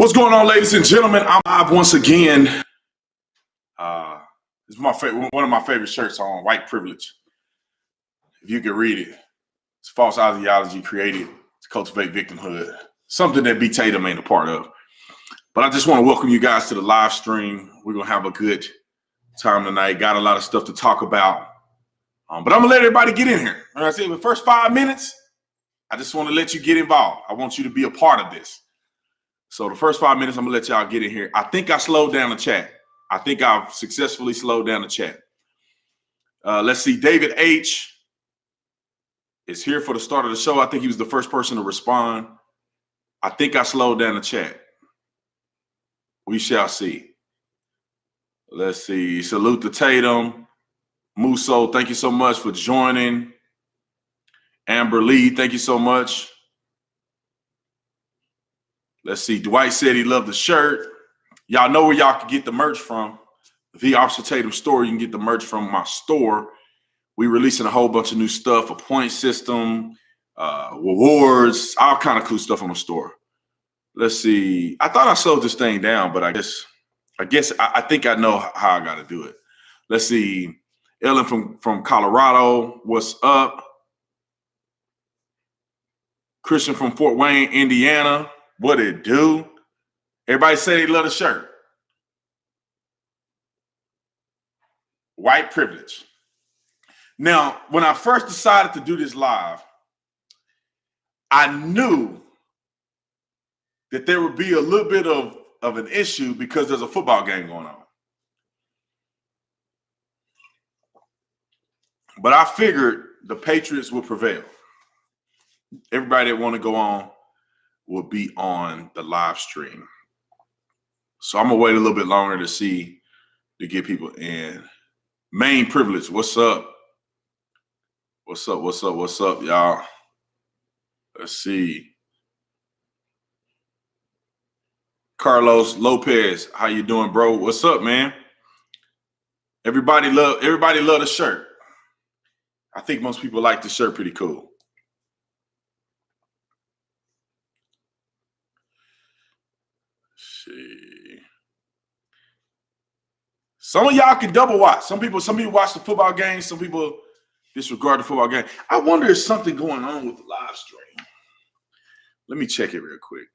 What's going on, ladies and gentlemen? I'm live once again. It's one of my favorite shirts on white privilege. If you can read it, it's false ideology created to cultivate victimhood. Something that B. Tatum ain't a part of. But I just want to welcome you guys to the live stream. We're going to have a good time tonight. Got a lot of stuff to talk about. But I'm going to let everybody get in here. All right, the first 5 minutes, I just want to let you get involved. I want you to be a part of this. So the first 5 minutes, I'm going to let y'all get in here. I think I slowed down the chat. I think I've successfully slowed down the chat. Let's see. David H. is here for the start of the show. I think he was the first person to respond. I think I slowed down the chat. We shall see. Let's see. Salute to Tatum. Muso, thank you so much for joining. Amber Lee, thank you so much. Let's see. Dwight said he loved the shirt. Y'all know where y'all can get the merch from. The Officer Tatum store. You can get the merch from my store. We releasing a whole bunch of new stuff, a point system, rewards, all kind of cool stuff on the store. Let's see. I thought I slowed this thing down, but I think I know how I got to do it. Let's see. Ellen from Colorado, what's up? Christian from Fort Wayne, Indiana, what it do? Everybody say they love the shirt. White privilege. Now, when I first decided to do this live, I knew that there would be a little bit of an issue because there's a football game going on. But I figured the Patriots would prevail. Everybody that want to go on will be on the live stream. So I'm going to wait a little bit longer to get people in. Main privilege, what's up? What's up, y'all? Let's see. Carlos Lopez, how you doing, bro? What's up, man? Everybody love the shirt. I think most people like the shirt pretty cool. Let's see. Some of y'all can double watch. Some people watch the football game. Some people disregard the football game. I wonder if something going on with the live stream. Let me check it real quick.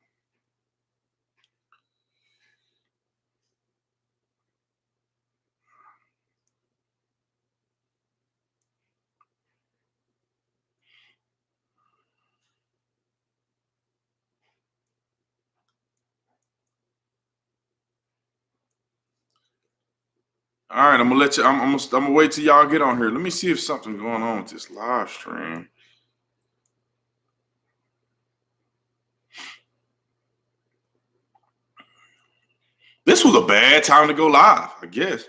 All right, I'm gonna let you. I'm gonna wait till y'all get on here. Let me see if something's going on with this live stream. This was a bad time to go live, I guess.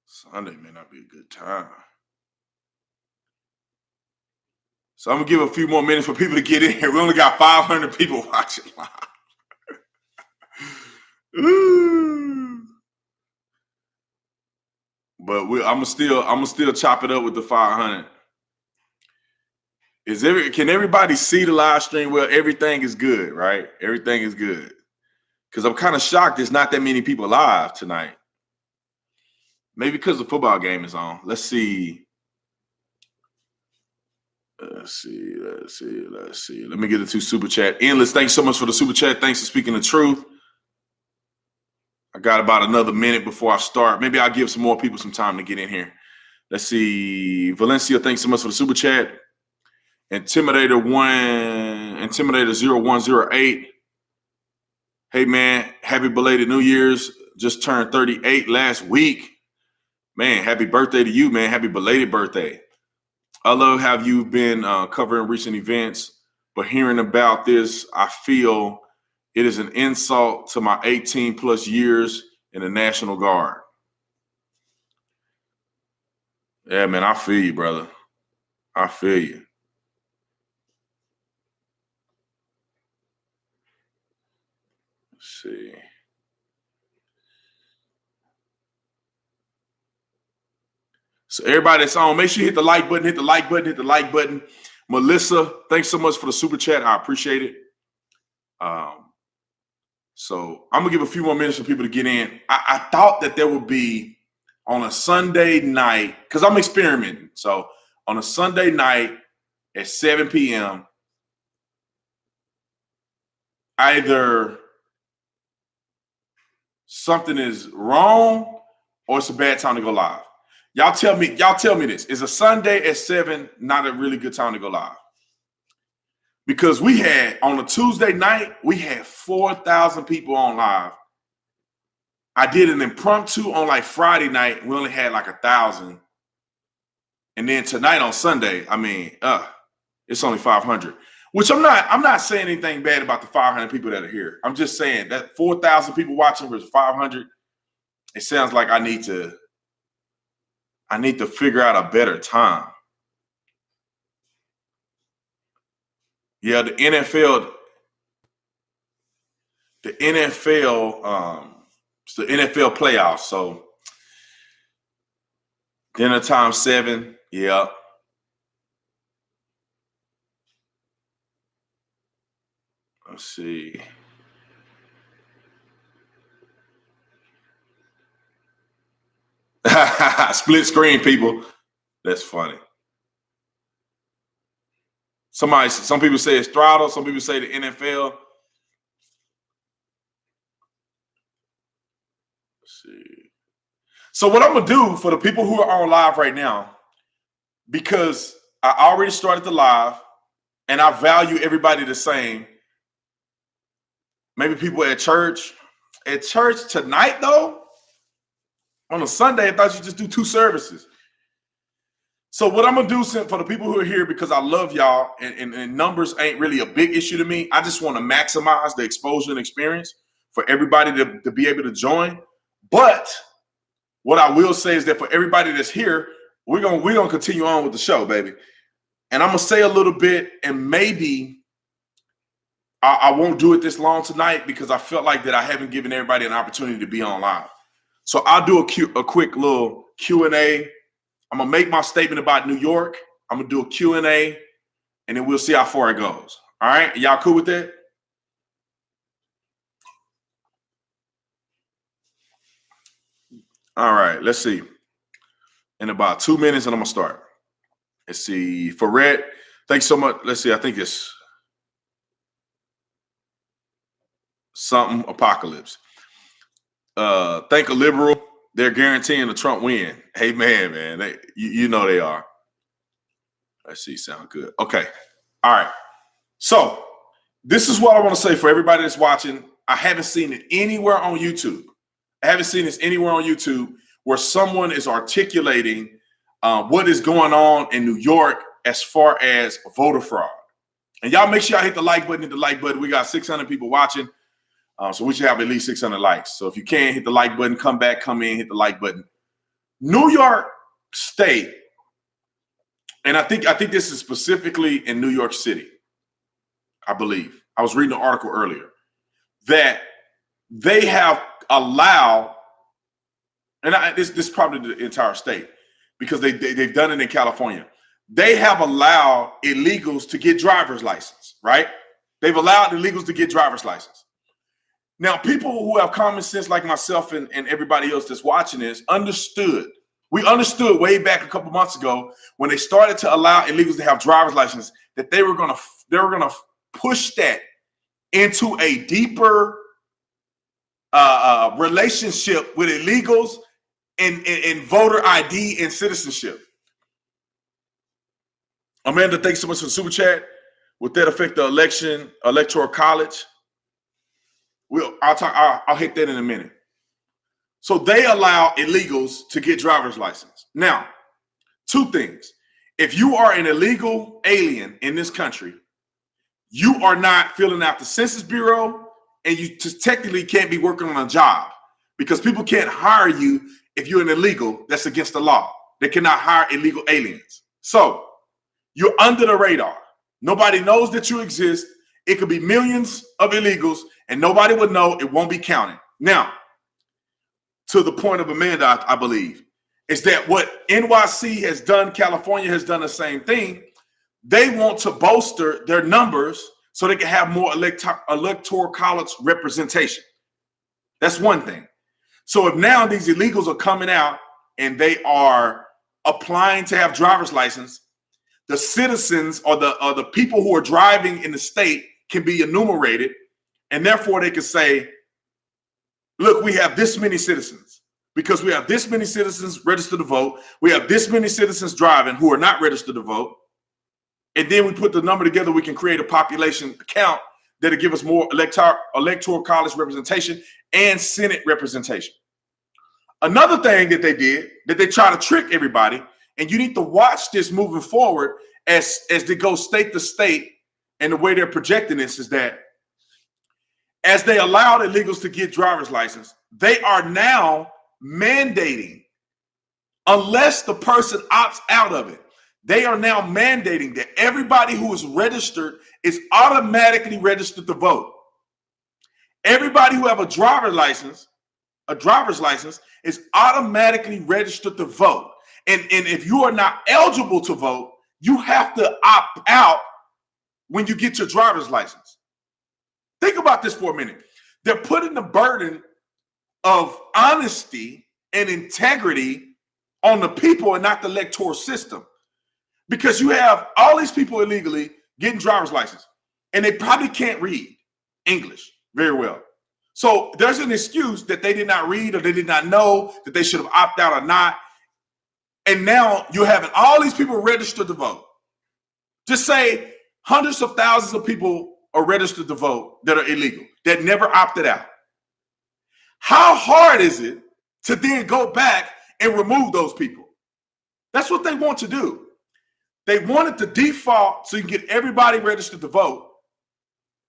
Sunday may not be a good time. So I'm gonna give a few more minutes for people to get in here. We only got 500 people watching live. But I'm gonna still chop it up with the 500. Can everybody see the live stream? Well, everything is good, right? Everything is good. Because I'm kind of shocked there's not that many people live tonight. Maybe because the football game is on. Let's see. Let's see. Let me get it to super chat. Endless, thanks so much for the super chat. Thanks for speaking the truth. I got about another minute before I start. Maybe I'll give some more people some time to get in here. Let's see. Valencia, thanks so much for the super chat. Intimidator 0108. Hey man, happy belated New Year's. Just turned 38 last week. Man, happy birthday to you, man. Happy belated birthday. I love how you've been covering recent events, but hearing about this, I feel it is an insult to my 18 plus years in the National Guard. Yeah, man, I feel you, brother. I feel you. Let's see. So everybody that's on, make sure you hit the like button, Melissa, thanks so much for the super chat. I appreciate it. So I'm gonna give a few more minutes for people to get in. I thought that there would be on a Sunday night, because I'm experimenting. So on a Sunday night at 7 p.m., either something is wrong or it's a bad time to go live. Y'all tell me this. Is a Sunday at 7 not a really good time to go live? Because we had, on a Tuesday night, we had 4,000 people on live. I did an impromptu on like Friday night. We only had like 1,000. And then tonight on Sunday, I mean, it's only 500. Which I'm not saying anything bad about the 500 people that are here. I'm just saying that 4,000 people watching versus 500, it sounds like I need to figure out a better time. Yeah, the NFL, it's the NFL playoffs. So dinner time 7. Yeah. Let's see. Split screen, people. That's funny. Some people say it's throttle. Some people say the NFL. Let's see. So what I'm gonna do for the people who are on live right now, because I already started the live and I value everybody the same. Maybe people at church. At church tonight, though, on a Sunday, I thought you just do 2 services. So what I'm going to do for the people who are here, because I love y'all, and numbers ain't really a big issue to me. I just want to maximize the exposure and experience for everybody to be able to join. But what I will say is that for everybody that's here, we're gonna continue on with the show, baby. And I'm going to say a little bit, and maybe I won't do it this long tonight because I felt like that I haven't given everybody an opportunity to be on live. So I'll do a quick little Q&A. I'm going to make my statement about New York. I'm going to do a Q&A, and then we'll see how far it goes. All right? Y'all cool with that? All right. Let's see. In about 2 minutes, and I'm going to start. Let's see. Ferret, thanks so much. Let's see. I think it's something apocalypse. Thank a liberal. They're guaranteeing a Trump win. Hey, man. You know they are. Let's see. Sound good. Okay. All right. So this is what I want to say for everybody that's watching. I haven't seen it anywhere on YouTube. I haven't seen this anywhere on YouTube where someone is articulating what is going on in New York as far as voter fraud. And y'all make sure y'all hit the like button. We got 600 people watching. So we should have at least 600 likes. So if you can, hit the like button, come back, come in, hit the like button. New York State, and I think this is specifically in New York City, I believe. I was reading an article earlier that they have allowed, and this is probably the entire state because they've done it in California. They have allowed illegals to get driver's license, right? They've allowed illegals to get driver's license. Now, people who have common sense like myself and everybody else that's watching this understood. We understood way back a couple months ago when they started to allow illegals to have driver's license that they were gonna push that into a deeper relationship with illegals and voter ID and citizenship. Amanda, thanks so much for the super chat. Would that affect the electoral college? I'll hit that in a minute. So they allow illegals to get driver's license. Now, 2 things. If you are an illegal alien in this country, you are not filling out the Census Bureau, and you just technically can't be working on a job because people can't hire you if you're an illegal. That's against the law. They cannot hire illegal aliens. So you're under the radar. Nobody knows that you exist. It could be millions of illegals, and nobody would know. It won't be counted. Now, to the point of Amanda, I believe, is that what NYC has done, California has done the same thing. they want to bolster their numbers so they can have more electoral college representation. That's one thing. So if now these illegals are coming out and they are applying to have driver's license, the citizens or the people who are driving in the state can be enumerated, and therefore they can say, look, we have this many citizens. Because we have this many citizens registered to vote, we have this many citizens driving who are not registered to vote, and then we put the number together, we can create a population count that'll give us more electoral college representation and Senate representation. Another thing that they did, that they try to trick everybody, and you need to watch this moving forward as they go state to state, and the way they're projecting this is that as they allowed illegals to get driver's license, they are now mandating, unless the person opts out of it, they are now mandating that everybody who is registered is automatically registered to vote. Everybody who have a driver's license is automatically registered to vote. And if you are not eligible to vote, you have to opt out when you get your driver's license. Think about this for a minute. They're putting the burden of honesty and integrity on the people and not the electoral system. Because you have all these people illegally getting driver's license, and they probably can't read English very well. So there's an excuse that they did not read or they did not know that they should have opted out or not. And now you're having all these people registered to vote. Just say hundreds of thousands of people are registered to vote that are illegal, that never opted out. How hard is it to then go back and remove those people? That's what they want to do. They want it to default so you can get everybody registered to vote.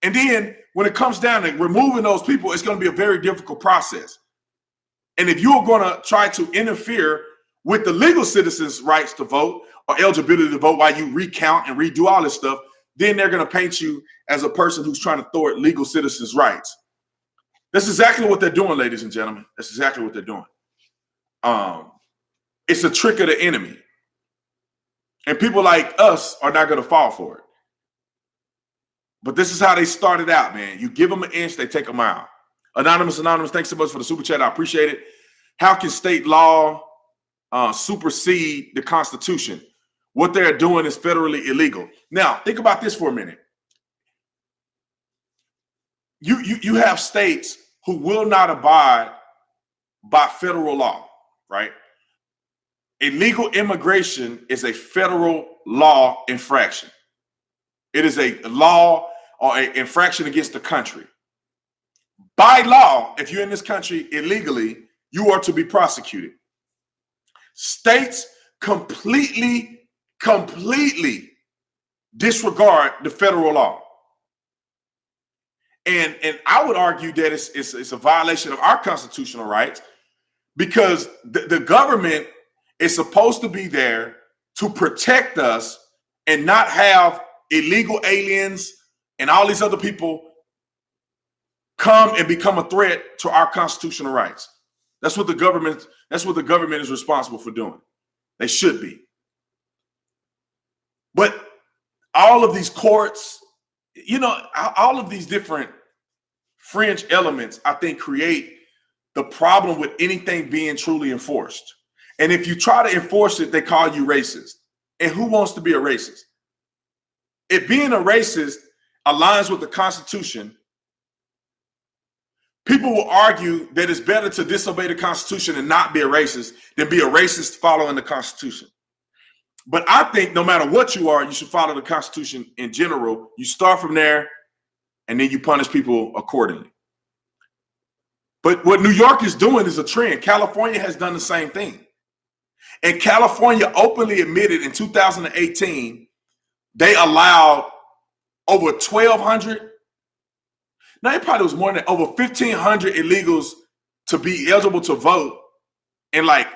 And then when it comes down to removing those people, it's going to be a very difficult process. And if you're going to try to interfere with the legal citizens' rights to vote or eligibility to vote while you recount and redo all this stuff, then they're going to paint you as a person who's trying to thwart legal citizens' rights. That's exactly what they're doing, ladies and gentlemen. That's exactly what they're doing. It's a trick of the enemy. And people like us are not going to fall for it. But this is how they started out, man. You give them an inch, they take a mile. Anonymous, thanks so much for the super chat. I appreciate it. How can state law supersede the Constitution? What they're doing is federally illegal. Now, think about this for a minute. You have states who will not abide by federal law, right? Illegal immigration is a federal law infraction. It is a law or an infraction against the country. By law, if you're in this country illegally, you are to be prosecuted. States completely disregard the federal law. And I would argue that it's a violation of our constitutional rights, because the government is supposed to be there to protect us and not have illegal aliens and all these other people come and become a threat to our constitutional rights. That's what the government is responsible for doing. They should be. But all of these courts, all of these different fringe elements, I think, create the problem with anything being truly enforced. And if you try to enforce it, they call you racist. And who wants to be a racist? If being a racist aligns with the Constitution, people will argue that it's better to disobey the Constitution and not be a racist than be a racist following the Constitution. But I think no matter what you are, you should follow the Constitution in general. You start from there, and then you punish people accordingly. But what New York is doing is a trend. California has done the same thing. And California openly admitted in 2018, they allowed over 1,200, now it probably was more than over 1,500 illegals to be eligible to vote in like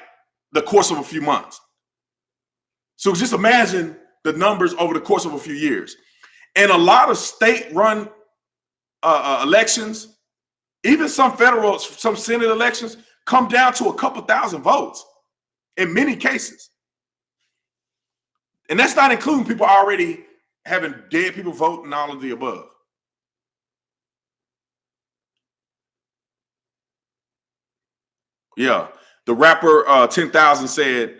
the course of a few months. So just imagine the numbers over the course of a few years. And a lot of state-run elections, even some Senate elections, come down to a couple thousand votes in many cases. And that's not including people already having dead people vote and all of the above. Yeah. The rapper 10,000 said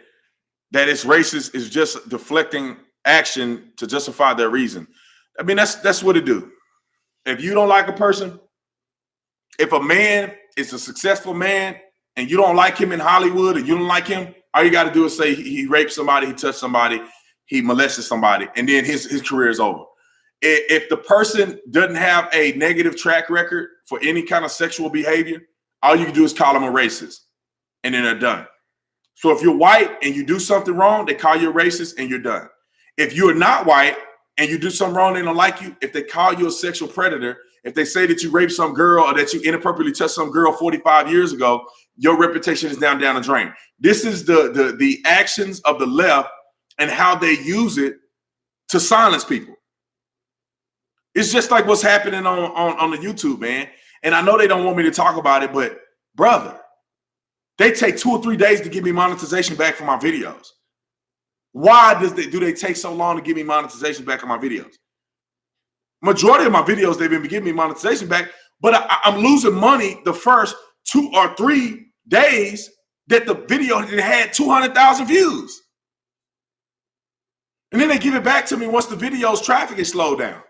that it's racist is just deflecting action to justify their reason. I mean, that's what it do. If you don't like a person, if a man is a successful man and you don't like him in Hollywood or you don't like him, all you got to do is say he raped somebody, he touched somebody, he molested somebody, and then his career is over. If the person doesn't have a negative track record for any kind of sexual behavior, all you can do is call them a racist, and then they're done. So if you're white and you do something wrong, they call you a racist and you're done. If you're not white and you do something wrong, they don't like you. If they call you a sexual predator, if they say that you raped some girl or that you inappropriately touched some girl 45 years ago, your reputation is down the drain. This is the actions of the left and how they use it to silence people. It's just like what's happening on the YouTube, man. And I know they don't want me to talk about it, but brother, they take 2 or 3 days to give me monetization back for my videos. Why do they take so long to give me monetization back on my videos? Majority of my videos, they've been giving me monetization back, but I'm losing money the first 2 or 3 days that the video had 200,000 views. And then they give it back to me once the video's traffic is slowed down.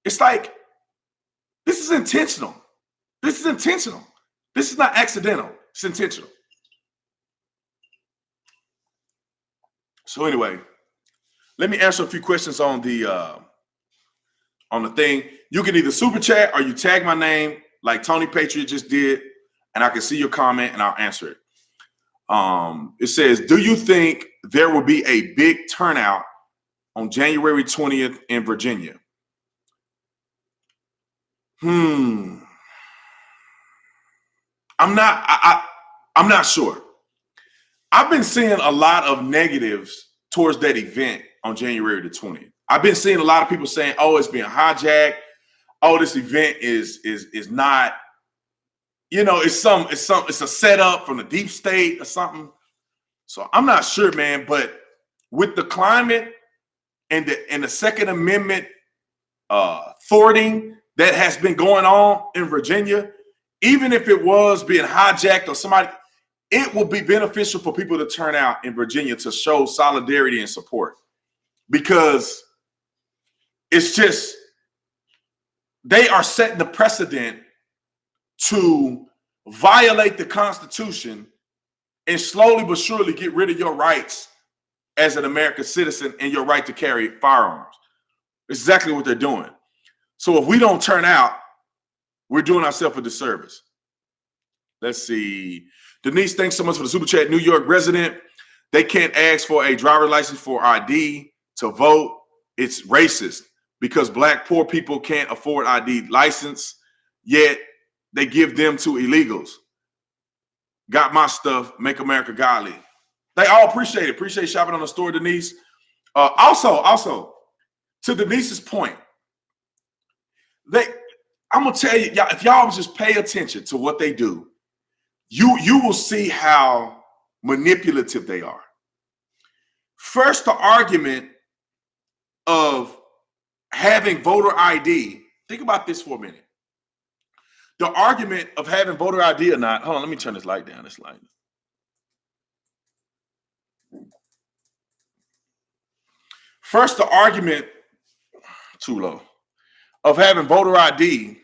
It's like, this is intentional. This is intentional. This is not accidental. It's intentional. So anyway, let me answer a few questions on the thing. You can either super chat or you tag my name like Tony Patriot just did, and I can see your comment and I'll answer it. It says, do you think there will be a big turnout on January 20th in Virginia? I'm not sure. I've been seeing a lot of negatives towards that event on January the 20th. I've been seeing a lot of people saying, oh, it's being hijacked. Oh, this event is not, it's a setup from the deep state or something. So I'm not sure, man, but with the climate and the Second Amendment thwarting that has been going on in Virginia, even if it was being hijacked or somebody, it will be beneficial for people to turn out in Virginia to show solidarity and support, because it's just, they are setting the precedent to violate the Constitution and slowly but surely get rid of your rights as an American citizen and your right to carry firearms. It's exactly what they're doing. So if we don't turn out, we're doing ourselves a disservice. Let's see. Denise, thanks so much for the super chat. New York resident, they can't ask for a driver's license for ID to vote. It's racist because Black poor people can't afford ID license, yet they give them to illegals. Got my stuff, make America godly. They all appreciate it. Appreciate shopping on the store, Denise. Also, to Denise's point, I'm gonna tell you, if y'all just pay attention to what they do, you will see how manipulative they are. First, the argument of having voter ID. Think about this for a minute. The argument of having voter ID or not. Hold on, let me turn this light down. This light. First, the argument, too low, of having voter ID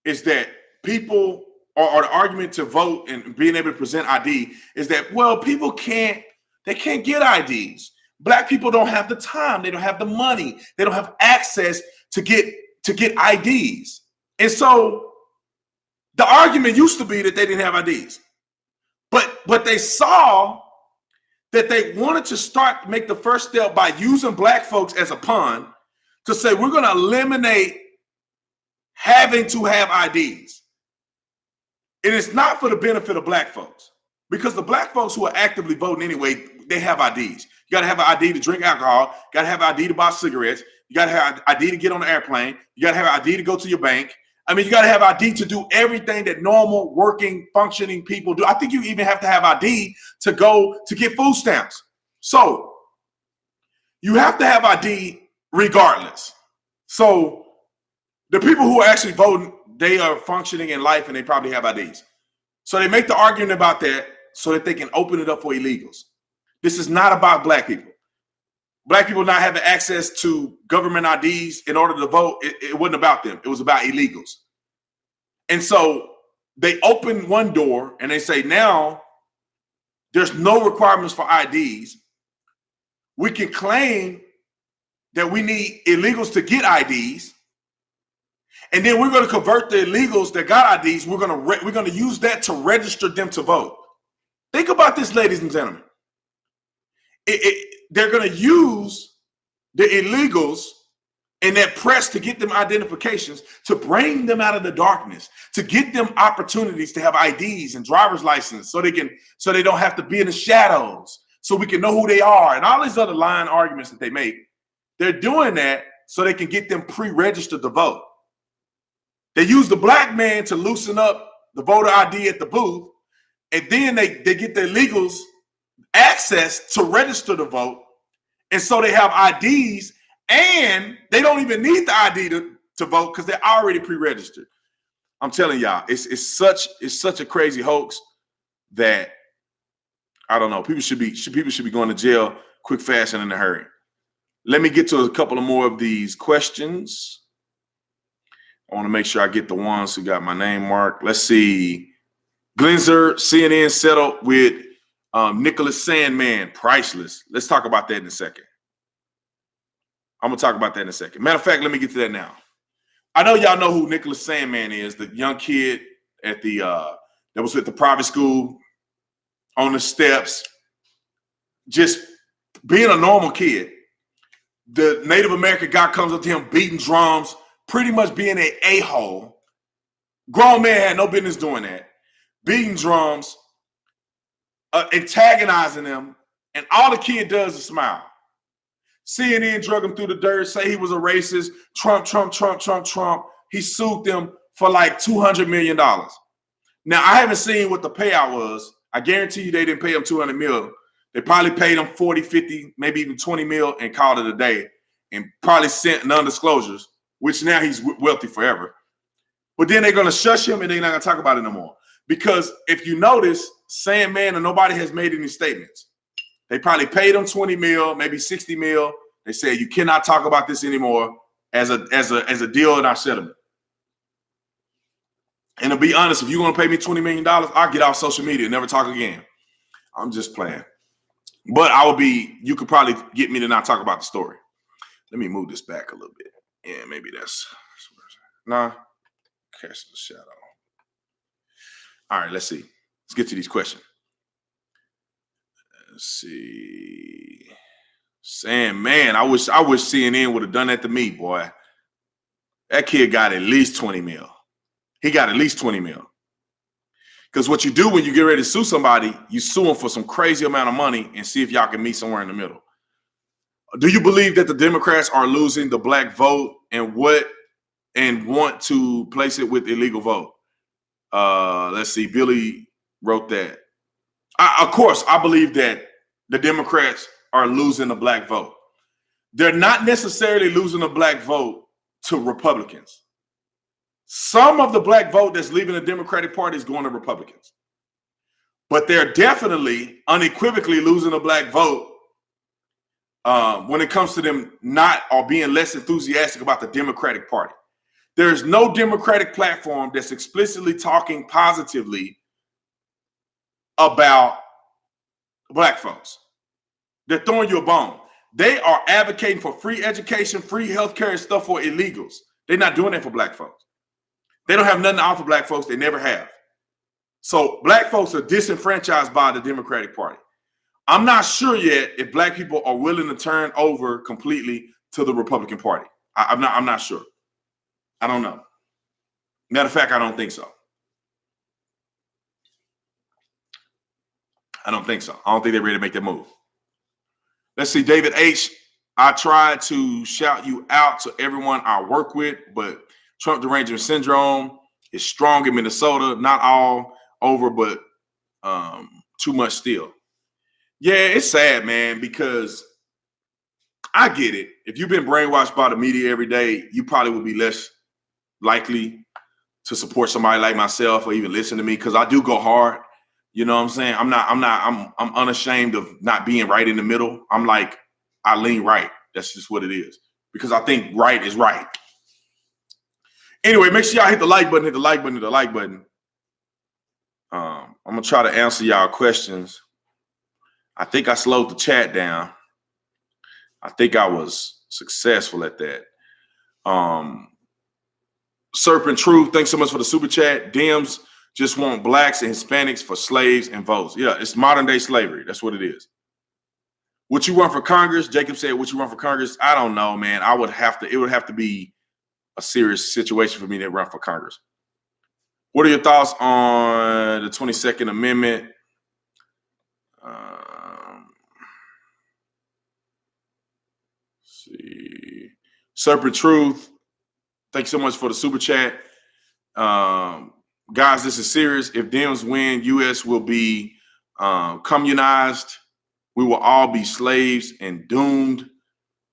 is that people, or the argument to vote and being able to present ID is that, well, people can't get IDs. Black people don't have the time. They don't have the money. They don't have access to get IDs. And so the argument used to be that they didn't have IDs. But they saw that they wanted to make the first step by using Black folks as a pawn to say, we're going to eliminate having to have IDs. And it's not for the benefit of Black folks, because the Black folks who are actively voting anyway, they have IDs. You got to have an ID to drink alcohol. You got to have an ID to buy cigarettes. You got to have an ID to get on the airplane. You got to have an ID to go to your bank. I mean, you got to have ID to do everything that normal, working, functioning people do. I think you even have to have ID to go to get food stamps. So you have to have ID regardless. So the people who are actually voting, they are functioning in life and they probably have IDs. So they make the argument about that so that they can open it up for illegals. This is not about black people. Black people not having access to government IDs in order to vote, it wasn't about them. It was about illegals. And so they open one door and they say, now there's no requirements for IDs. We can claim that we need illegals to get IDs. And then we're going to convert the illegals that got IDs. We're going to use that to register them to vote. Think about this, ladies and gentlemen. They're going to use the illegals and that press to get them identifications, to bring them out of the darkness, to get them opportunities to have IDs and driver's license so they don't have to be in the shadows, so we can know who they are, and all these other line arguments that they make. They're doing that so they can get them pre-registered to vote. They use the black man to loosen up the voter ID at the booth, and then they get the illegals access to register to vote, and so they have IDs, and they don't even need the ID to vote because they're already pre-registered. I'm telling y'all, it's such a crazy hoax that I don't know. People should be going to jail quick, fast, and in a hurry. Let me get to a couple of more of these questions. I want to make sure I get the ones who got my name marked. Let's see. Glenzer, CNN settled with Nicholas Sandman, priceless. Let's talk about that in a second. I'm going to talk about that in a second. Matter of fact, let me get to that now. I know y'all know who Nicholas Sandman is, the young kid at that was at the private school on the steps, just being a normal kid. The Native American guy comes up to him beating drums, pretty much being an a-hole. Grown man had no business doing that. Beating drums, antagonizing them, and all the kid does is smile. CNN drug him through the dirt, say he was a racist, Trump. He sued them for like $200 million. Now, I haven't seen what the payout was. I guarantee you they didn't pay him $200 million. They probably paid him 40, 50, maybe even 20 mil and called it a day, and probably sent non-disclosures, which now he's wealthy forever. But then they're going to shush him and they're not going to talk about it no more. Because if you notice, Sandman and nobody has made any statements. They probably paid him 20 mil, maybe 60 mil. They said, you cannot talk about this anymore as a deal in our settlement. And to be honest, if you're going to pay me $20 million, I'll get off social media and never talk again. I'm just playing. But you could probably get me to not talk about the story. Let me move this back a little bit. Yeah, maybe that's, nah, cast the shadow. All right, let's see. Let's get to these questions. Let's see. Saying, man, I wish CNN would have done that to me, boy. That kid got at least 20 mil. He got at least 20 mil. Because what you do when you get ready to sue somebody, you sue them for some crazy amount of money and see if y'all can meet somewhere in the middle. Do you believe that the Democrats are losing the black vote and want to place it with illegal vote? Let's see. Billy wrote that. Of course, I believe that the Democrats are losing the black vote. They're not necessarily losing the black vote to Republicans. Some of the black vote that's leaving the Democratic Party is going to Republicans. But they're definitely unequivocally losing the black vote when it comes to them not or being less enthusiastic about the Democratic Party. There's no Democratic platform that's explicitly talking positively about black folks. They're throwing you a bone. They are advocating for free education, free healthcare, and stuff for illegals. They're not doing that for black folks. They don't have nothing to offer black folks. They never have. So black folks are disenfranchised by the Democratic Party. I'm not sure yet if black people are willing to turn over completely to the Republican Party. I'm not sure. I don't know. Matter of fact, I don't think so. I don't think they're ready to make that move. Let's see, David H. I tried to shout you out to everyone I work with, but Trump derangement syndrome is strong in Minnesota. Not all over, but too much still. Yeah, it's sad, man, because I get it. If you've been brainwashed by the media every day, you probably would be less likely to support somebody like myself or even listen to me, because I do go hard. You know what I'm saying? I'm unashamed of not being right in the middle. I lean right. That's just what it is, because I think right is right. Anyway, make sure y'all hit the like button, hit the like button, hit the like button. I'm gonna try to answer y'all questions. I think I slowed the chat down. I think I was successful at that. Serpent Truth, thanks so much for the super chat. Dems just want blacks and Hispanics for slaves and votes. Yeah, it's modern day slavery. That's what it is. Would you run for Congress? Jacob said, would you run for Congress? I don't know, man. It would have to be a serious situation for me to run for Congress. What are your thoughts on the 22nd Amendment? See. Serpent Truth, thanks so much for the super chat. Guys, this is serious. If Dems win, U.S. will be communized. We will all be slaves and doomed.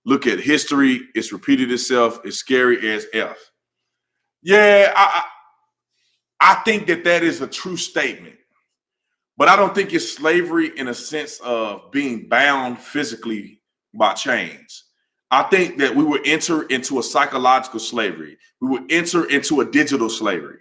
Look at history. It's repeated itself. It's scary as F. Yeah, I think that is a true statement. But I don't think it's slavery in a sense of being bound physically by chains. I think that we would enter into a psychological slavery. We would enter into a digital slavery,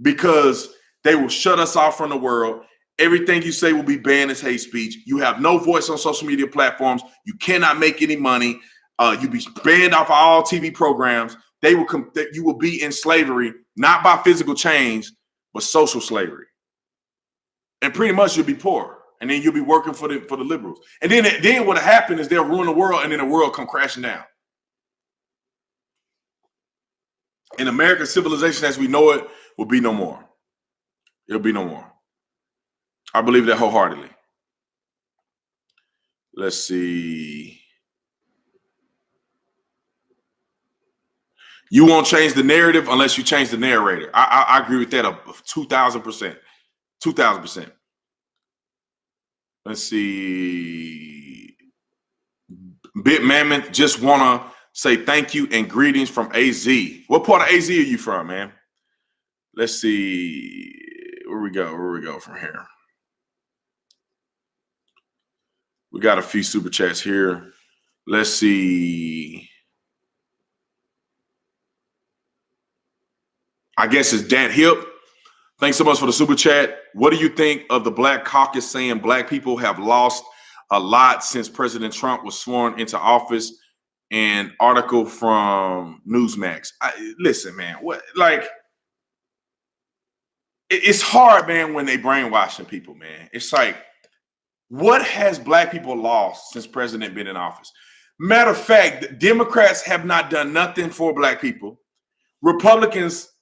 because they will shut us off from the world. Everything you say will be banned as hate speech. You have no voice on social media platforms. You cannot make any money. You'll be banned off all TV programs. You will be in slavery, not by physical chains, but social slavery. And pretty much you'll be poor. And then you'll be working for the liberals. And then what'll happen is they'll ruin the world, and then the world come crashing down. And American civilization as we know it will be no more. It'll be no more. I believe that wholeheartedly. Let's see. You won't change the narrative unless you change the narrator. I agree with that 2,000%. 2,000%. Let's see. Bit Mammoth, just want to say thank you and greetings from AZ. What part of AZ are you from, man? Let's see. Where we go from here? We got a few super chats here. Let's see. I guess it's Dat Hip. Thanks so much for the super chat. What do you think of the Black Caucus saying Black people have lost a lot since President Trump was sworn into office? An article from Newsmax. Listen, man, it's hard, man, when they brainwashing people, man. It's like, what has Black people lost since President been in office? Matter of fact, Democrats have not done nothing for Black people. Republicans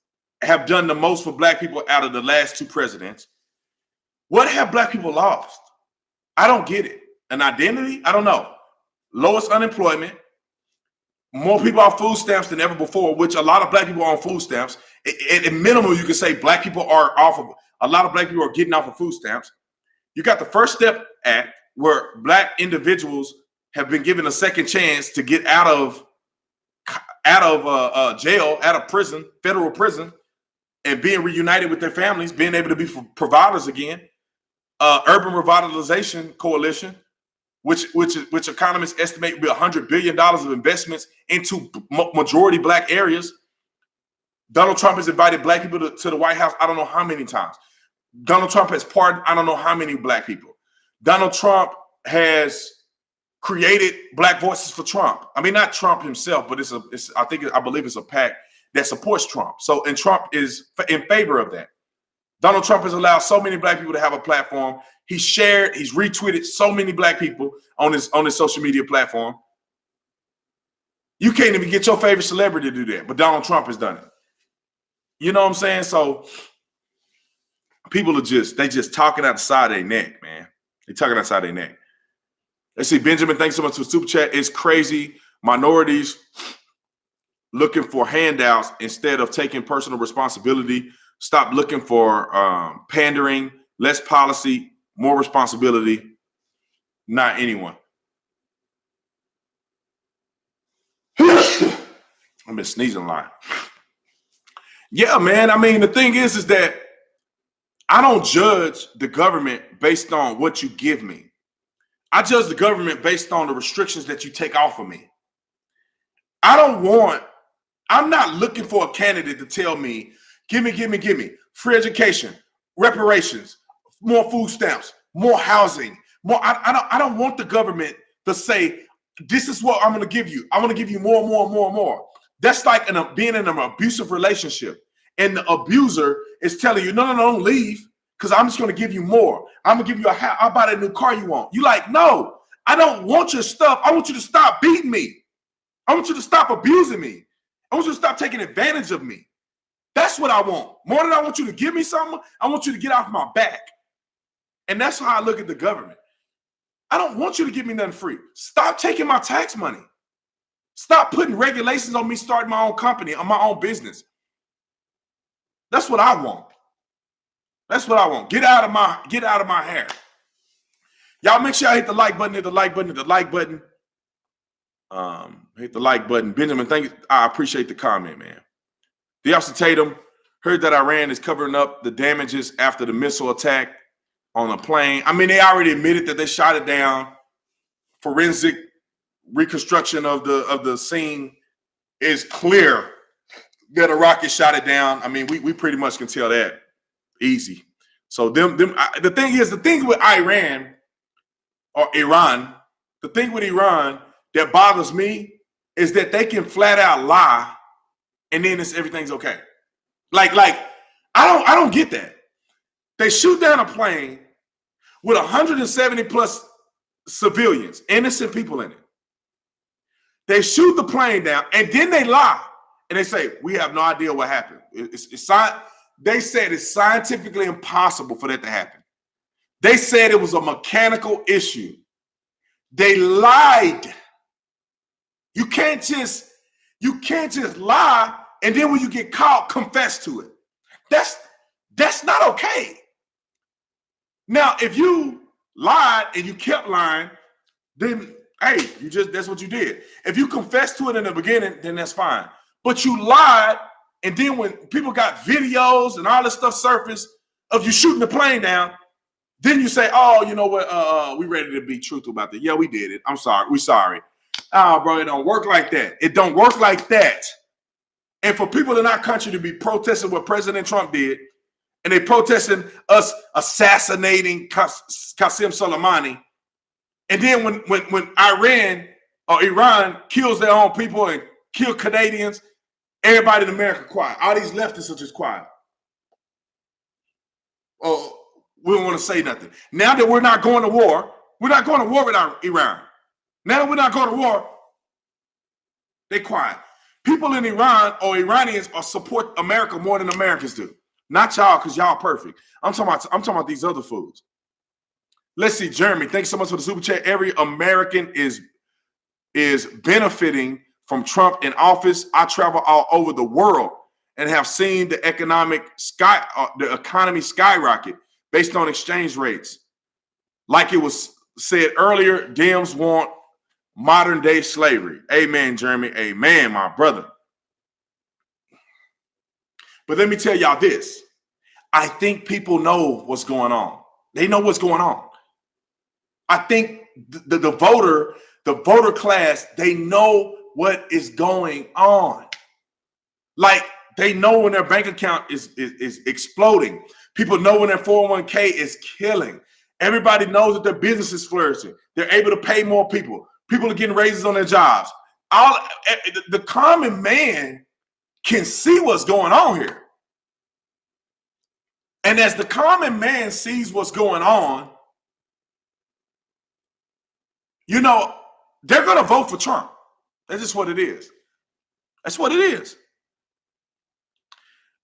have done the most for Black people out of the last two presidents. What have Black people lost? I don't get it. An identity? I don't know. Lowest unemployment. More people on food stamps than ever before, which a lot of Black people are on food stamps. At minimum, you can say Black people are off of, a lot of Black people are getting off of food stamps. You got the First Step Act, where Black individuals have been given a second chance to get out of jail, out of prison, federal prison, and being reunited with their families, being able to be providers again. Urban Revitalization Coalition, which economists estimate will be $100 billion of investments into majority Black areas. Donald Trump has invited Black people to the White House I don't know how many times. Donald Trump has pardoned I don't know how many Black people. Donald Trump has created Black Voices for Trump. I mean, not Trump himself, but I believe it's a PAC that supports Trump. And Trump is in favor of that. Donald Trump has allowed so many Black people to have a platform. He's retweeted so many Black people on his social media platform. You can't even get your favorite celebrity to do that, but Donald Trump has done it. You know what I'm saying? So people are just talking out the side of their neck, man. They're talking outside their neck. Let's see, Benjamin, thanks so much for the super chat. It's crazy. Minorities looking for handouts instead of taking personal responsibility. Stop looking for pandering, less policy, more responsibility. Not anyone. I've been sneezing a lot. Yeah, man. I mean, the thing is that I don't judge the government based on what you give me. I judge the government based on the restrictions that you take off of me. I'm not looking for a candidate to tell me, give me free education, reparations, more food stamps, more housing, more. I don't want the government to say, this is what I'm going to give you. I'm going to give you more, more, more, more. That's like being in an abusive relationship. And the abuser is telling you, no, don't leave, because I'm just going to give you more. I'm going to give you a house. I'll buy that new car you want. You like, no, I don't want your stuff. I want you to stop beating me. I want you to stop abusing me. I want you to stop taking advantage of me. That's what I want. More than I want you to give me something, I want you to get off my back. And that's how I look at the government. I don't want you to give me nothing free. Stop taking my tax money. Stop putting regulations on me starting my own company, on my own business. That's what I want. That's what I want. Get out of my hair. Y'all make sure I hit the like button, hit the like button, hit the like button. Hit the like button. Benjamin, thank you. I appreciate the comment, man. The Officer Tatum heard that Iran is covering up the damages after the missile attack on a plane. I mean, they already admitted that they shot it down. Forensic reconstruction of the scene is clear that a rocket shot it down. I mean, we pretty much can tell that easy. So the thing with Iran or Iran, the thing with Iran that bothers me is that they can flat out lie and then everything's okay. Like I don't get that. They shoot down a plane with 170 plus civilians, innocent people in it. They shoot the plane down and then they lie and they say, we have no idea what happened. They said it's scientifically impossible for that to happen. They said it was a mechanical issue. They lied. You can't just lie and then when you get caught, confess to it. That's not okay. Now, if you lied and you kept lying, then hey, that's what you did. If you confessed to it in the beginning, then that's fine. But you lied, and then when people got videos and all this stuff surfaced of you shooting the plane down, then you say, oh, you know what, we ready to be truthful about that. Yeah, we did it. I'm sorry. We sorry. Oh, bro, it don't work like that. It don't work like that. And for people in our country to be protesting what President Trump did, and they protesting us assassinating Qasem Soleimani, and then when Iran or Iran kills their own people and kill Canadians, everybody in America quiet. All these leftists are just quiet. Oh, we don't want to say nothing. Now that we're not going to war with Iran. Now that we're not going to war, they quiet. People in Iran or Iranians support America more than Americans do. Not y'all, because y'all perfect. I'm talking about these other fools. Let's see, Jeremy. Thanks so much for the super chat. Every American is benefiting from Trump in office. I travel all over the world and have seen the economy skyrocket based on exchange rates. Like it was said earlier, Dems want modern day slavery. Amen, Jeremy. Amen, my brother. But let me tell y'all this. I think people know what's going on. They know what's going on. I think the voter class, they know what is going on. Like they know when their bank account is exploding. People know when their 401k is killing. Everybody knows that their business is flourishing. They're able to pay more people. People are getting raises on their jobs. The common man can see what's going on here. And as the common man sees what's going on, you know, they're going to vote for Trump. That's just what it is. That's what it is.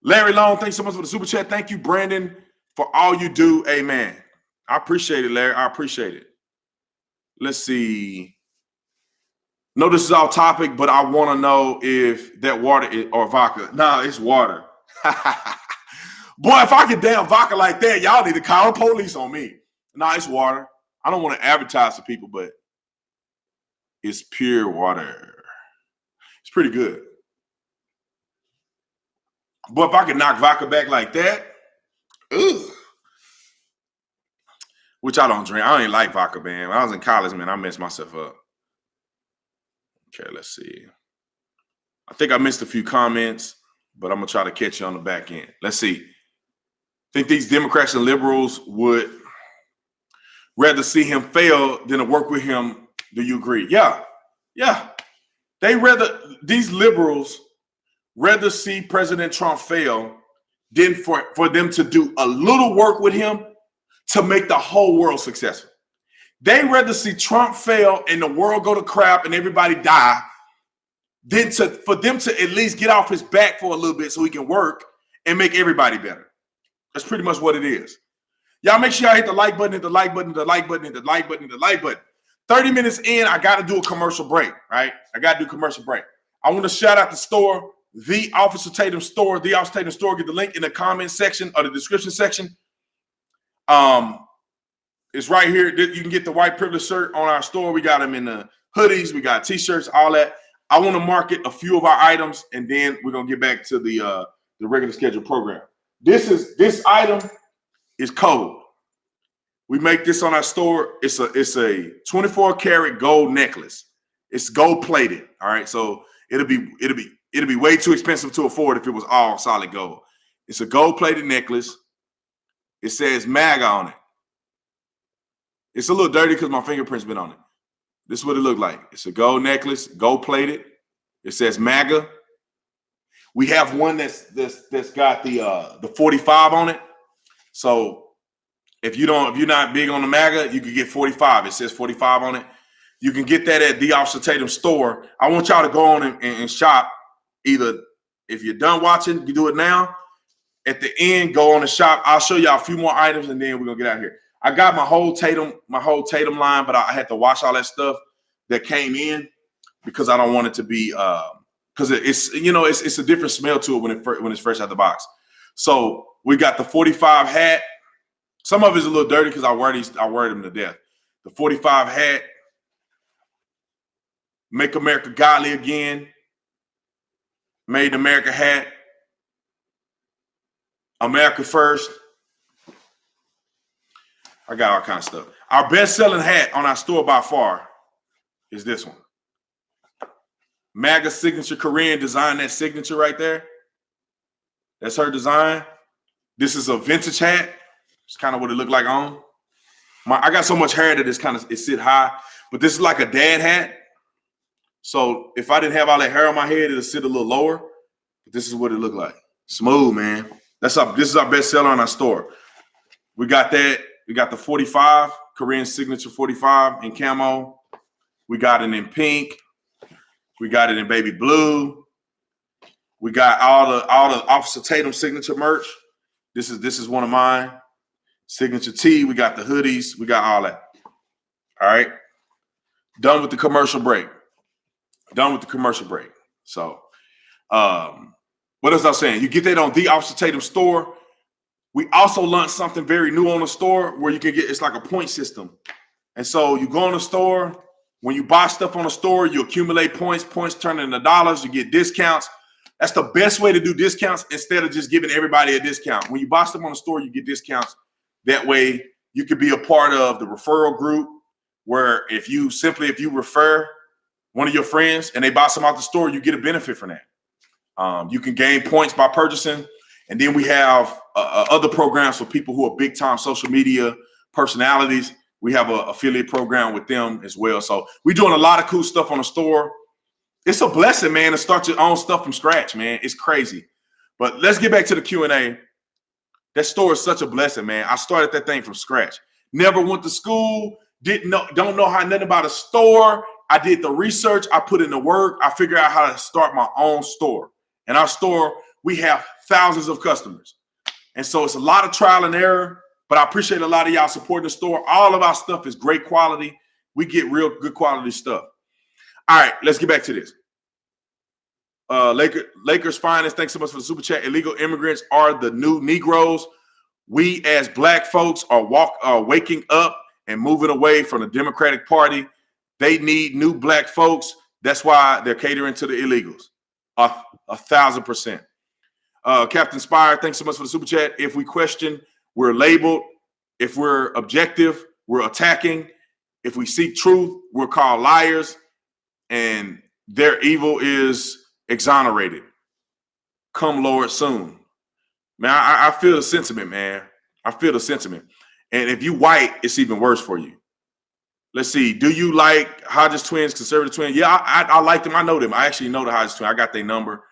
Larry Long, thanks so much for the super chat. Thank you, Brandon, for all you do. Amen. I appreciate it, Larry. I appreciate it. Let's see. No, this is off topic, but I want to know if that water is, or vodka. Nah, it's water. Boy, if I get damn vodka like that, y'all need to call the police on me. Nah, it's water. I don't want to advertise to people, but it's pure water. It's pretty good. But if I could knock vodka back like that, ugh. Which I don't drink. I ain't like vodka, man. When I was in college, man, I messed myself up. Okay, let's see. I think I missed a few comments, but I'm going to try to catch you on the back end. Let's see. Think these Democrats and liberals would rather see him fail than to work with him. Do you agree? Yeah. These liberals rather see President Trump fail than for them to do a little work with him to make the whole world successful. They rather see Trump fail and the world go to crap and everybody die than for them to at least get off his back for a little bit so he can work and make everybody better. That's pretty much what it is. Y'all make sure y'all hit the like button, hit the like button, hit the like button, hit the like button, hit the like button. 30 minutes in, I got to do a commercial break, right? I got to do a commercial break. I want to shout out the store, The Officer Tatum Store. The Officer Tatum Store. Get the link in the comment section or the description section. It's right here. You can get the white privilege shirt on our store. We got them in the hoodies. We got t-shirts, all that. I want to market a few of our items, and then we're gonna get back to the regular scheduled program. This item is cold. We make this on our store. It's a 24 karat gold necklace. It's gold plated. All right, so it'll be way too expensive to afford if it was all solid gold. It's a gold plated necklace. It says MAGA on it. It's a little dirty because my fingerprint's been on it. This is what it looked like. It's a gold necklace, gold plated. It says MAGA. We have one that's got the 45 on it. So if you're not big on the MAGA, you can get 45. It says 45 on it. You can get that at the Officer Tatum Store. I want y'all to go on and shop. Either if you're done watching, you do it now. At the end, go on and shop. I'll show y'all a few more items, and then we're gonna get out of here. I got my whole Tatum line, but I had to wash all that stuff that came in because I don't want it to be because it's a different smell to it when it's fresh out the box. So we got the 45 hat. Some of it's a little dirty because I wear them to death. The 45 hat, Make America Godly Again, Made in America hat, America First. I got all kinds of stuff. Our best-selling hat on our store by far is this one. MAGA signature. Korean designed that signature right there. That's her design. This is a vintage hat. It's kind of what it looked like on. I got so much hair that it sit high, but this is like a dad hat. So if I didn't have all that hair on my head, it'll sit a little lower. But this is what it looked like. Smooth, man. This is our best seller on our store. We got that. We got the 45, Korean signature 45 in camo. We got it in pink. We got it in baby blue. We got all the Officer Tatum signature merch. This is one of mine. Signature tee. We got the hoodies. We got all that. All right. Done with the commercial break. So, what else I was saying? You get that on the Officer Tatum Store. We also launched something very new on the store where you can get, it's like a point system. And so you go on the store, when you buy stuff on the store, you accumulate points turn into dollars, you get discounts. That's the best way to do discounts instead of just giving everybody a discount. When you buy stuff on the store, you get discounts. That way you could be a part of the referral group where if you refer one of your friends and they buy some out the store, you get a benefit from that. You can gain points by purchasing. And then we have other programs for people who are big time social media personalities. We have an affiliate program with them as well. So we're doing a lot of cool stuff on the store. It's a blessing, man, to start your own stuff from scratch, man. It's crazy. But let's get back to the Q&A. That store is such a blessing, man. I started that thing from scratch. Never went to school. Don't know how nothing about a store. I did the research. I put in the work. I figured out how to start my own store. And our store, we have thousands of customers. And so it's a lot of trial and error, but I appreciate a lot of y'all supporting the store. All of our stuff is great quality. We get real good quality stuff. All right, let's get back to this. Lakers Finest, thanks so much for the super chat. Illegal immigrants are the new Negroes. We as Black folks are waking up and moving away from the Democratic Party. They need new Black folks. That's why they're catering to the illegals. 1,000%. Captain Spire, thanks so much for the super chat. If we question, we're labeled. If we're objective, we're attacking. If we seek truth, we're called liars. And their evil is exonerated. Come, Lord, soon. Man, I feel the sentiment, man. I feel the sentiment. And if you white, it's even worse for you. Let's see. Do you like Hodges twins, conservative twins? Yeah, I like them. I know them. I actually know the Hodges twins. I got their number.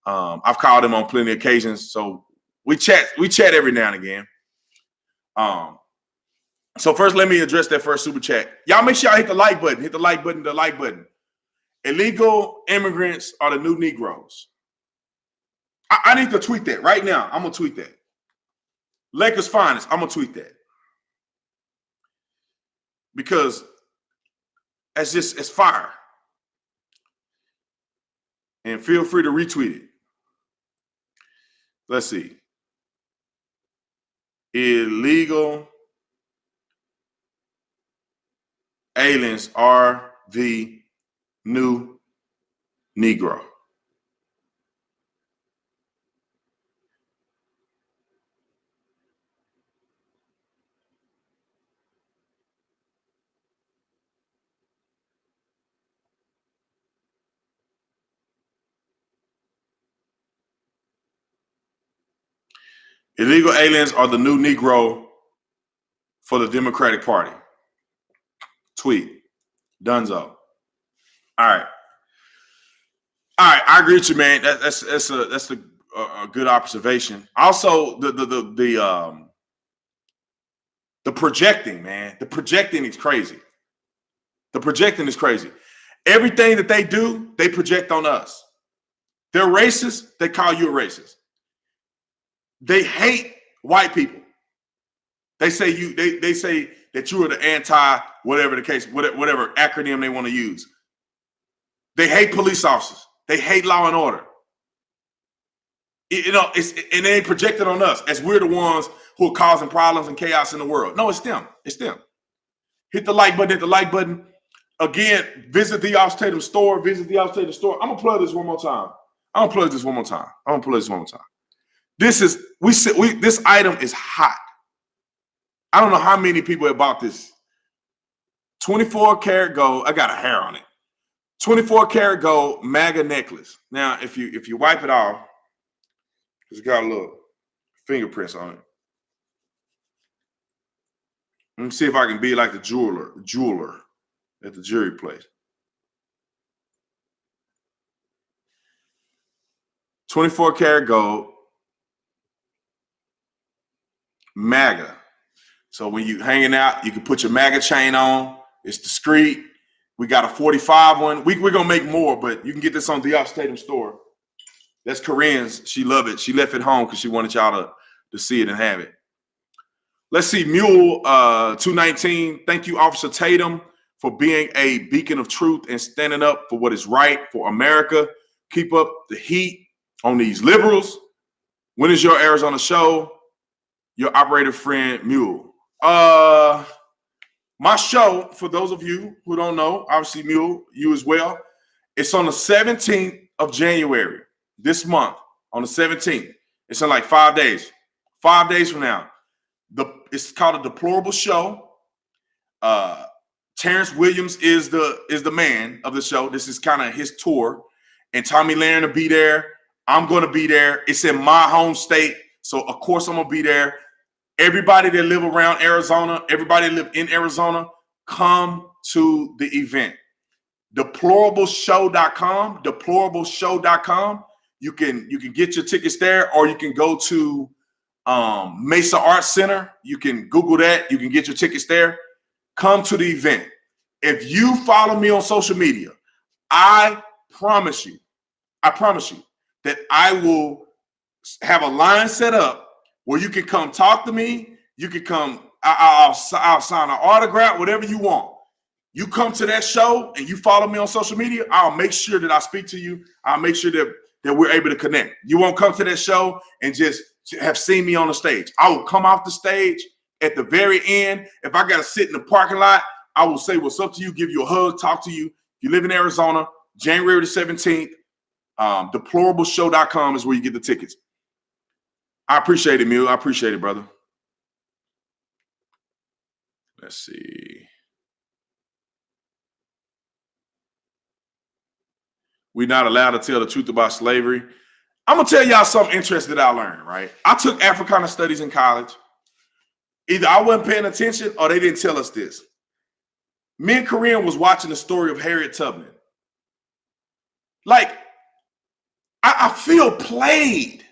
I've called them on plenty of occasions. So we chat every now and again. So first, let me address that first super chat. Y'all make sure y'all hit the like button. Hit the like button, the like button. Illegal immigrants are the new Negroes. I need to tweet that right now. I'm going to tweet that. Lakers finest. I'm going to tweet that. Because it's fire. And feel free to retweet it. Let's see. Illegal aliens are the new Negro. Illegal aliens are the new Negro for the Democratic Party. Tweet. Dunzo. All right, I agree with you, man. That's a good observation. Also, the projecting, man. The projecting is crazy. The projecting is crazy. Everything that they do, they project on us. They're racist. They call you a racist. They hate white people. They say they say that you are the anti whatever the case, whatever acronym they want to use. They hate police officers. They hate law and order. And they ain't projected on us as we're the ones who are causing problems and chaos in the world. No, it's them. It's them. Hit the like button. Hit the like button. Again, visit the Tatum store. Visit the Tatum store. I'm gonna plug this one more time. This item is hot. I don't know how many people have bought this. 24 karat gold. I got a hair on it. 24 karat gold MAGA necklace. Now, if you wipe it off, it's got a little fingerprints on it. Let me see if I can be like the jeweler at the jewelry place. 24 karat gold MAGA. So when you hanging out, you can put your MAGA chain on. It's discreet. We got a 45 one. We're going to make more, but you can get this on the Tatum store. That's Koreans. She love it. She left it home because she wanted y'all to see it and have it. Let's see. Mule 219. Thank you, Officer Tatum, for being a beacon of truth and standing up for what is right for America. Keep up the heat on these liberals. When is your Arizona show? Your operator friend, Mule. My show, for those of you who don't know, obviously Mule, you as well, it's on the 17th of January, this month, on the 17th. It's in like 5 days. 5 days from now. It's called A Deplorable Show. Terrence Williams is the man of the show. This is kind of his tour. And Tommy Lahren will be there. I'm going to be there. It's in my home state. So, of course, I'm going to be there. Everybody that live around Arizona, everybody that live in Arizona, come to the event. Deplorableshow.com, deplorableshow.com. You can get your tickets there, or you can go to Mesa Arts Center. You can Google that. You can get your tickets there. Come to the event. If you follow me on social media, I promise you that I will have a line set up where you can come talk to me. You can come, I'll sign an autograph, whatever you want. You come to that show and you follow me on social media, I'll make sure that I speak to you. I'll make sure that we're able to connect. You won't come to that show and just have seen me on the stage. I will come off the stage at the very end. If I got to sit in the parking lot, I will say what's up to you, give you a hug, talk to you. If you live in Arizona, January the 17th, deplorableshow.com is where you get the tickets. I appreciate it, Mule. I appreciate it, brother. Let's see. We're not allowed to tell the truth about slavery. I'm going to tell y'all something interesting that I learned, right? I took Africana studies in college. Either I wasn't paying attention or they didn't tell us this. Me and Korean was watching the story of Harriet Tubman. Like, I feel played.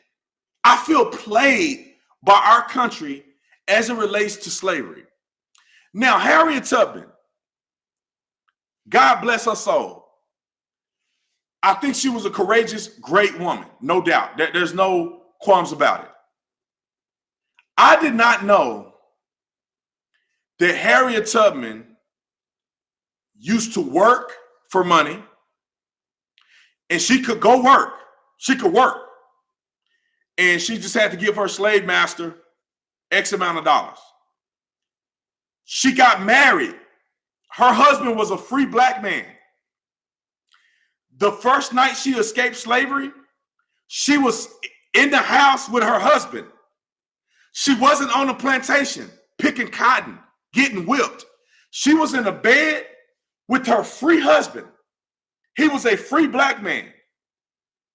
I feel played by our country as it relates to slavery. Now, Harriet Tubman, God bless her soul. I think she was a courageous, great woman, no doubt. There's no qualms about it. I did not know that Harriet Tubman used to work for money, and she could go work. She could work. And she just had to give her slave master X amount of dollars. She got married. Her husband was a free black man. The first night she escaped slavery, she was in the house with her husband. She wasn't on a plantation picking cotton, getting whipped. She was in a bed with her free husband. He was a free black man.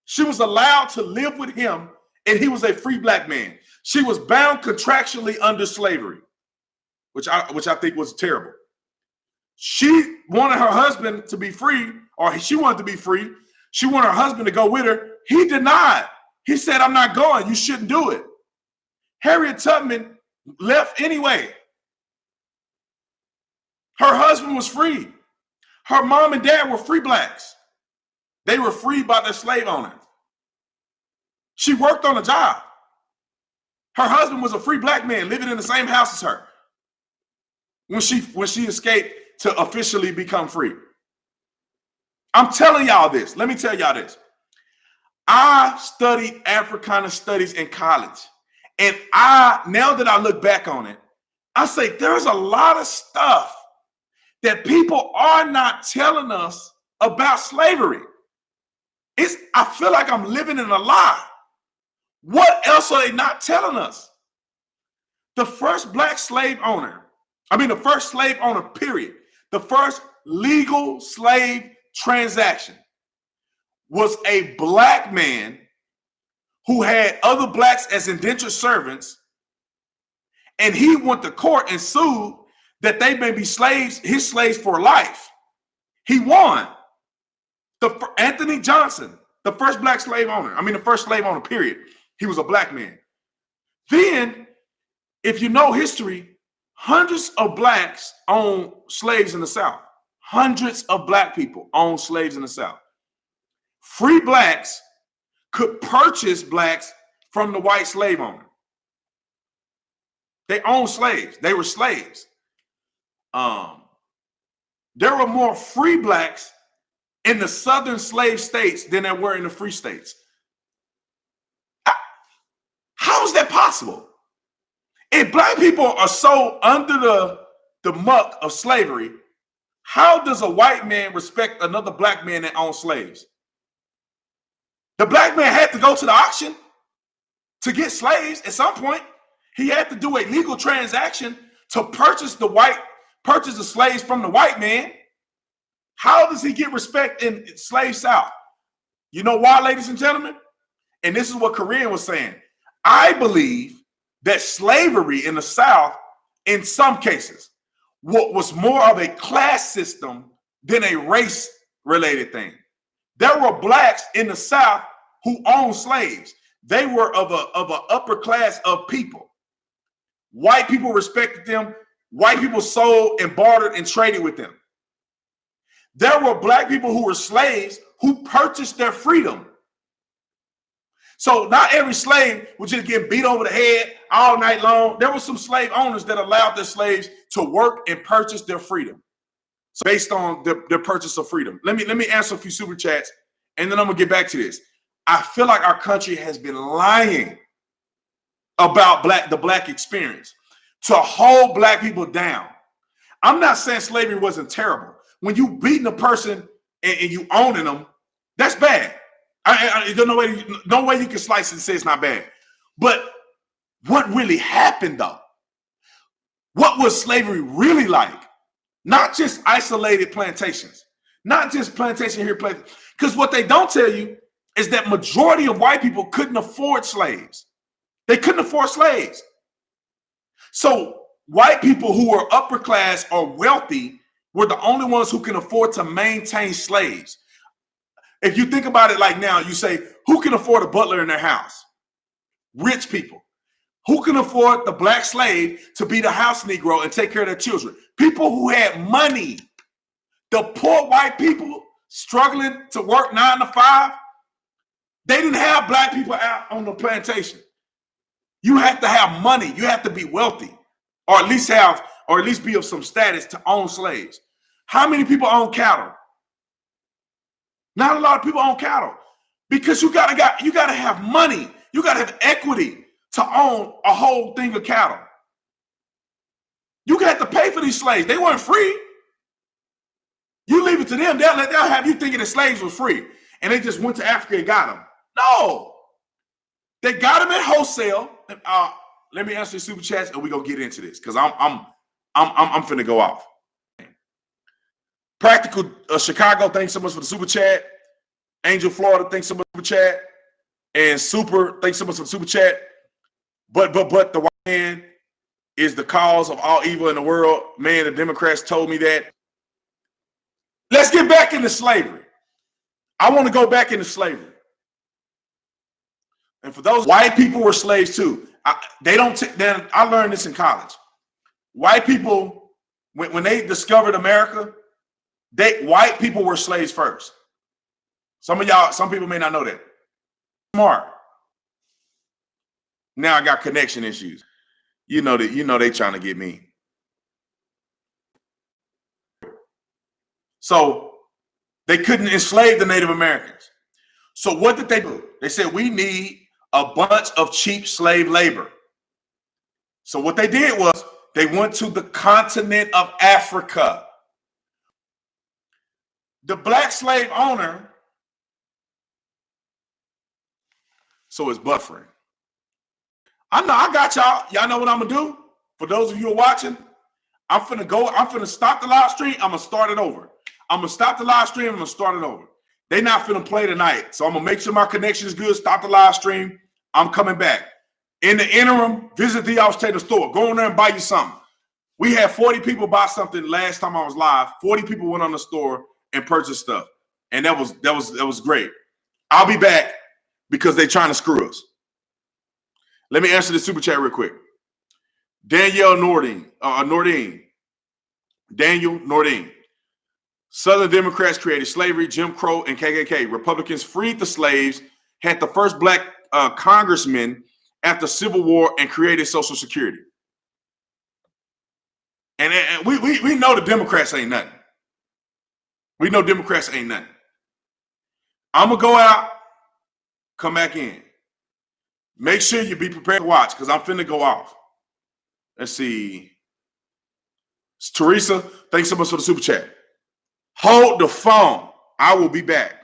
She was allowed to live with him, and he was a free black man. She was bound contractually under slavery, which I think was terrible. She wanted her husband to be free, or she wanted to be free. She wanted her husband to go with her. He denied. He said, I'm not going. You shouldn't do it. Harriet Tubman left anyway. Her husband was free. Her mom and dad were free blacks. They were freed by their slave owner. She worked on a job. Her husband was a free black man living in the same house as her when she escaped to officially become free. I'm telling y'all this. Let me tell y'all this. I studied Africana studies in college. And now that I look back on it, I say there's a lot of stuff that people are not telling us about slavery. I feel like I'm living in a lie. What else are they not telling us? The first black slave owner, the first slave owner, period. The first legal slave transaction was a black man who had other blacks as indentured servants, and he went to court and sued that they may be slaves, his slaves for life. He won. Anthony Johnson, the first black slave owner, the first slave owner, period. He was a black man. Then, if you know history, hundreds of blacks owned slaves in the South. Hundreds of black people owned slaves in the South. Free blacks could purchase blacks from the white slave owner. They owned slaves. They were slaves. There were more free blacks in the southern slave states than there were in the free states. How is that possible? If black people are so under the muck of slavery, how does a white man respect another black man that owns slaves? The black man had to go to the auction to get slaves at some point. He had to do a legal transaction to purchase the slaves from the white man. How does he get respect in slave South? You know why, ladies and gentlemen? And this is what Korean was saying. I believe that slavery in the South, in some cases, was more of a class system than a race-related thing. There were blacks in the South who owned slaves. They were of an upper class of people. White people respected them. White people sold and bartered and traded with them. There were black people who were slaves who purchased their freedom. So not every slave was just getting beat over the head all night long. There were some slave owners that allowed their slaves to work and purchase their freedom. So based on their purchase of freedom. Let me answer a few super chats, and then I'm gonna get back to this. I feel like our country has been lying about the black experience to hold black people down. I'm not saying slavery wasn't terrible. When you beating a person and you owning them, that's bad. There's no way you can slice it and say it's not bad. But what really happened though. What was slavery really like? Not just isolated plantations, not just plantation here, because what they don't tell you is that majority of white people couldn't afford slaves. They couldn't afford slaves. So white people who were upper class or wealthy were the only ones who can afford to maintain slaves. If you think about it like now, you say, who can afford a butler in their house? Rich people. Who can afford the black slave to be the house Negro and take care of their children? People who had money. The poor white people struggling to work 9 to 5, they didn't have black people out on the plantation. You have to have money. You have to be wealthy, or at least be of some status to own slaves. How many people own cattle? Not a lot of people own cattle because you gotta have money. You gotta have equity to own a whole thing of cattle. You got to pay for these slaves. They weren't free. You leave it to them. They'll have you thinking the slaves were free and they just went to Africa and got them. No, they got them at wholesale. Let me answer the super chats and we gonna get into this because I'm finna go off. Practical Chicago, thanks so much for the super chat. Angel Florida, thanks so much for the super chat. And Super, thanks so much for the super chat. But the white man is the cause of all evil in the world. Man, the Democrats told me that. Let's get back into slavery. I want to go back into slavery. And for those white people were slaves too. I learned this in college. White people, when they discovered America, white people were slaves first. Some people may not know that. Smart. Now I got connection issues. You know they trying to get me. So they couldn't enslave the Native Americans. So what did they do? They said, we need a bunch of cheap slave labor. So what they did was they went to the continent of Africa. The black slave owner, so it's buffering. I know, I got y'all. Y'all know what I'm gonna do? For those of you who are watching, I'm finna stop the live stream. I'm gonna start it over. I'm gonna stop the live stream. I'm gonna start it over. They not finna play tonight. So I'm gonna make sure my connection is good. Stop the live stream. I'm coming back. In the interim, visit the Tatum store. Go in there and buy you something. We had 40 people buy something last time I was live. 40 people went on the store and purchased stuff. And that was great. I'll be back because they're trying to screw us. Let me answer the super chat real quick. Danielle Nordine. Daniel Nordine. Southern Democrats created slavery, Jim Crow, and KKK. Republicans freed the slaves, had the first black congressman after Civil War, and created Social Security. And we know the Democrats ain't nothing. We know Democrats ain't nothing. I'm going to go out, come back in. Make sure you be prepared to watch because I'm finna go off. Let's see. It's Teresa, thanks so much for the super chat. Hold the phone. I will be back.